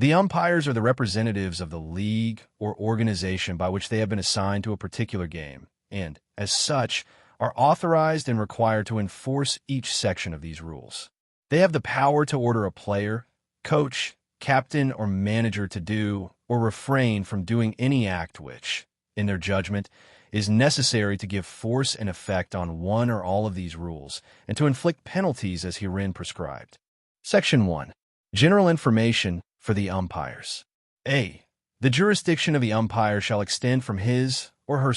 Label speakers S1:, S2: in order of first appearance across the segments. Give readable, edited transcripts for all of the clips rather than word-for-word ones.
S1: The umpires are the representatives of the league or organization by which they have been assigned to a particular game, and, as such, are authorized and required to enforce each section of these rules. They have the power to order a player, coach, captain, or manager to do or refrain from doing any act which, in their judgment, is necessary to give force and effect on one or all of these rules, and to inflict penalties as herein prescribed. Section 1. General information for the umpires. A. The jurisdiction of the umpire shall extend from his or her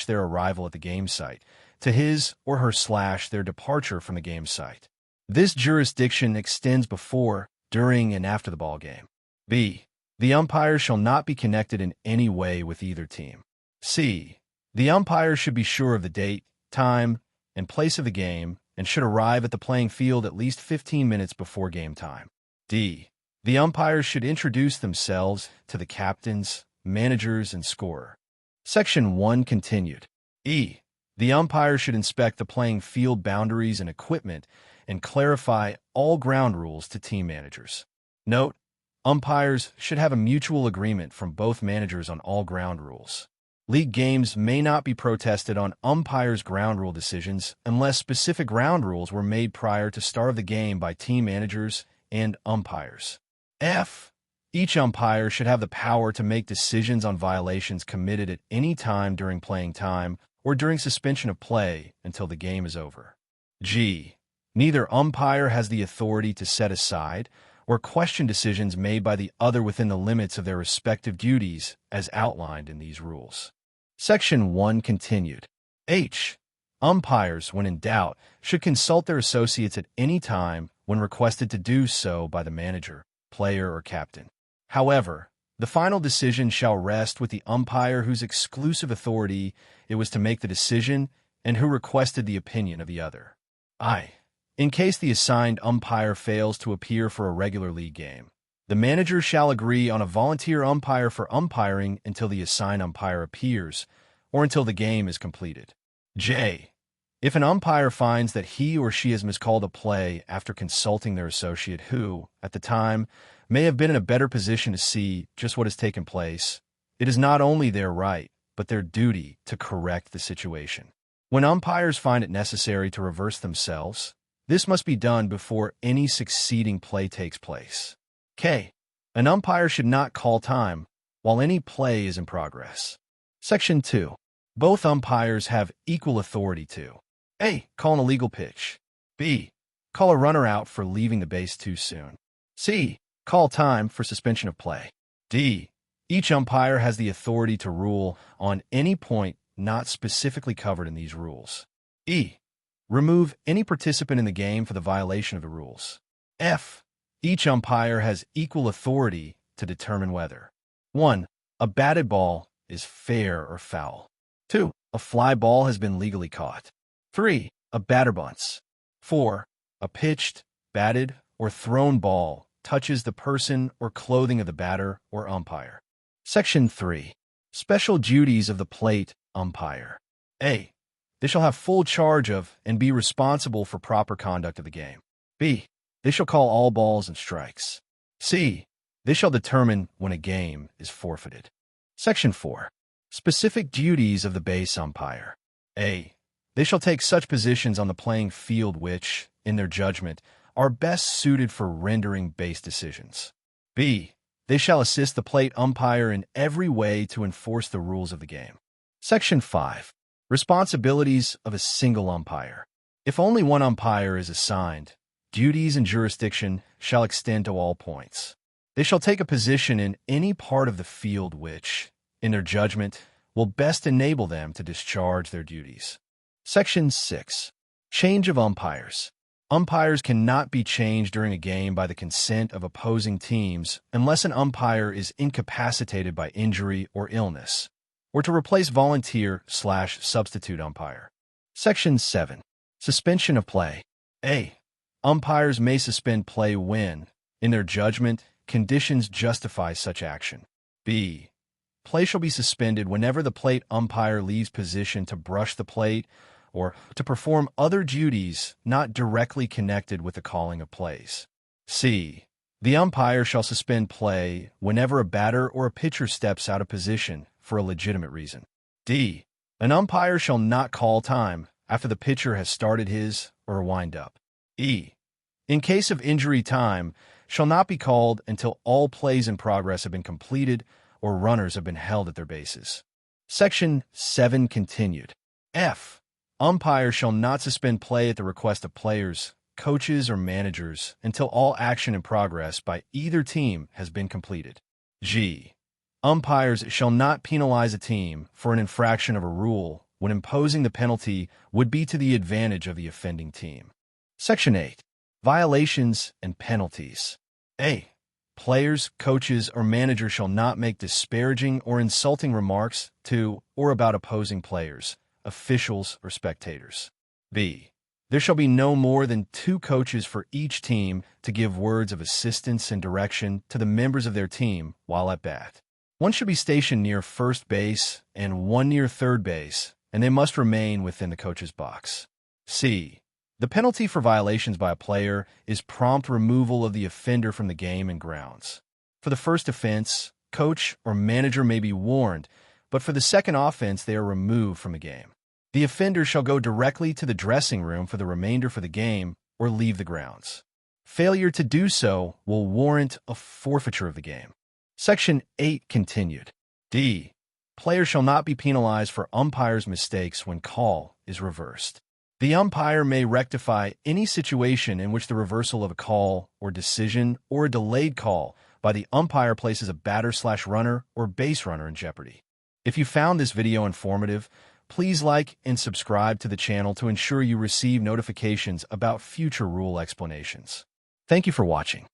S1: / their arrival at the game site to his or her / their departure from the game site. This jurisdiction extends before, during, and after the ball game. B. The umpire shall not be connected in any way with either team. C. The umpire should be sure of the date, time, and place of the game, and should arrive at the playing field at least 15 minutes before game time. D. The umpires should introduce themselves to the captains, managers, and scorer. Section 1 continued. E. The umpire should inspect the playing field boundaries and equipment and clarify all ground rules to team managers. Note, umpires should have a mutual agreement from both managers on all ground rules. League games may not be protested on umpires' ground rule decisions unless specific ground rules were made prior to start of the game by team managers and umpires. F. Each umpire should have the power to make decisions on violations committed at any time during playing time or during suspension of play until the game is over. G. Neither umpire has the authority to set aside or question decisions made by the other within the limits of their respective duties as outlined in these rules. Section 1 continued. H. Umpires, when in doubt, should consult their associates at any time when requested to do so by the manager, player, or captain. However, the final decision shall rest with the umpire whose exclusive authority it was to make the decision and who requested the opinion of the other. I. In case the assigned umpire fails to appear for a regular league game, the manager shall agree on a volunteer umpire for umpiring until the assigned umpire appears or until the game is completed. J. If an umpire finds that he or she has miscalled a play after consulting their associate who, at the time, may have been in a better position to see just what has taken place, it is not only their right, but their duty to correct the situation. When umpires find it necessary to reverse themselves, this must be done before any succeeding play takes place. K. An umpire should not call time while any play is in progress. Section 2. Both umpires have equal authority to A. Call an illegal pitch. B. Call a runner out for leaving the base too soon. C. Call time for suspension of play. D. Each umpire has the authority to rule on any point not specifically covered in these rules. E. Remove any participant in the game for the violation of the rules. F. Each umpire has equal authority to determine whether 1. A batted ball is fair or foul. 2. A fly ball has been legally caught. 3. A batter bunts. 4. A pitched, batted, or thrown ball touches the person or clothing of the batter or umpire. Section 3. Special duties of the plate umpire. A. They shall have full charge of and be responsible for proper conduct of the game. B. They shall call all balls and strikes. C. They shall determine when a game is forfeited. Section 4. Specific duties of the base umpire. A. They shall take such positions on the playing field which, in their judgment, are best suited for rendering base decisions. B. They shall assist the plate umpire in every way to enforce the rules of the game. Section 5. Responsibilities of a single umpire. If only one umpire is assigned, duties and jurisdiction shall extend to all points. They shall take a position in any part of the field which, in their judgment, will best enable them to discharge their duties. Section 6. Change of umpires. Umpires cannot be changed during a game by the consent of opposing teams unless an umpire is incapacitated by injury or illness, or to replace volunteer/substitute umpire. Section 7. Suspension of play. A. Umpires may suspend play when, in their judgment, conditions justify such action. B. Play shall be suspended whenever the plate umpire leaves position to brush the plate or to perform other duties not directly connected with the calling of plays. C. The umpire shall suspend play whenever a batter or a pitcher steps out of position for a legitimate reason. D. An umpire shall not call time after the pitcher has started his or her wind-up. E. In case of injury, time shall not be called until all plays in progress have been completed or runners have been held at their bases. Section 7 continued. F. Umpires shall not suspend play at the request of players, coaches, or managers until all action in progress by either team has been completed. G. Umpires shall not penalize a team for an infraction of a rule when imposing the penalty would be to the advantage of the offending team. Section 8. Violations and penalties. A. Players, coaches, or managers shall not make disparaging or insulting remarks to or about opposing players, officials, or spectators. B. There shall be no more than 2 coaches for each team to give words of assistance and direction to the members of their team while at bat. One should be stationed near first base and one near third base, and they must remain within the coach's box. C. The penalty for violations by a player is prompt removal of the offender from the game and grounds. For the first offense, coach or manager may be warned, but for the second offense, they are removed from the game. The offender shall go directly to the dressing room for the remainder for the game or leave the grounds. Failure to do so will warrant a forfeiture of the game. Section 8 continued. D. Players shall not be penalized for umpires' mistakes when call is reversed. The umpire may rectify any situation in which the reversal of a call or decision or a delayed call by the umpire places a batter/runner or base runner in jeopardy. If you found this video informative, please like and subscribe to the channel to ensure you receive notifications about future rule explanations. Thank you for watching.